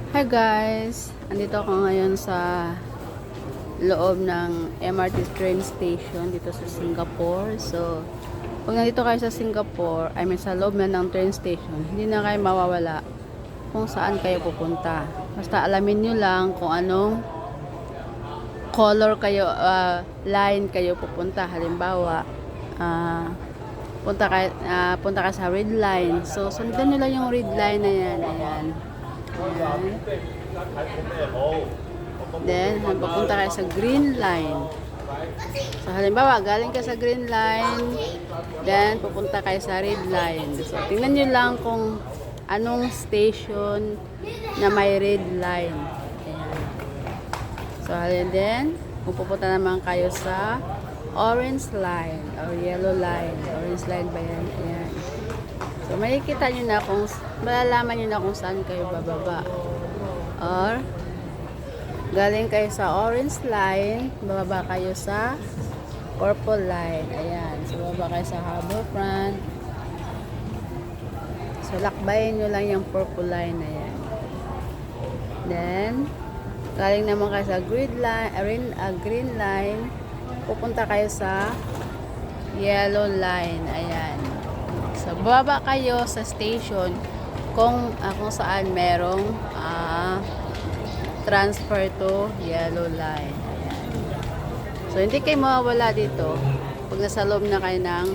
Hi guys! Andito ako ngayon sa loob ng MRT train station dito sa Singapore. So, pag nandito kayo sa Singapore, sa loob na ng train station, hindi na kayo mawawala kung saan kayo pupunta. Basta alamin nyo lang kung anong color kayo, line kayo pupunta. Halimbawa, punta ka sa red line. So, sundan nyo lang yung red line na yan. Ayan. Then, papunta kayo sa green line. So, halimbawa, galing ka sa green line, then, pupunta kayo sa red line. So, tingnan nyo lang kung anong station na may red line. Ayan. So, then, pupunta naman kayo sa orange line or yellow line. Orange line ba yan? Ayan. So, makikita nyo na malalaman nyo na kung saan kayo bababa. Or, galing kayo sa orange line, bababa kayo sa purple line. Ayan. So, bababa kayo sa Harbourfront. So, lakbayin nyo lang yung purple line na yan. Then, galing naman kayo sa green line, pupunta kayo sa yellow line. Ayan. So, bababa kayo sa station kung saan merong transfer to yellow line. Ayan. So, hindi kayo mawawala dito pag nasa loob na kayo ng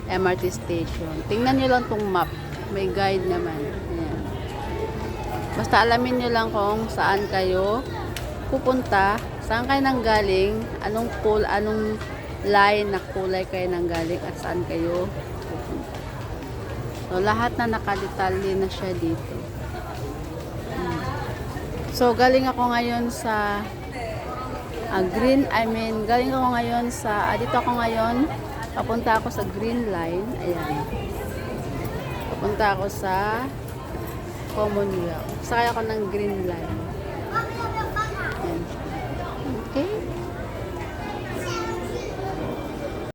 MRT station. Tingnan nyo lang tong map. May guide naman. Ayan. Basta alamin nyo lang kung saan kayo pupunta, saan kayo nanggaling, anong line na kulay kayo nanggaling at saan kayo pupunta. So, lahat na nakadetalye na siya dito. So, galing ako ngayon sa galing ako ngayon sa, dito ako ngayon, papunta ako sa green line. Ayan. Papunta ako sa Commonwealth. Sakay ako ng green line.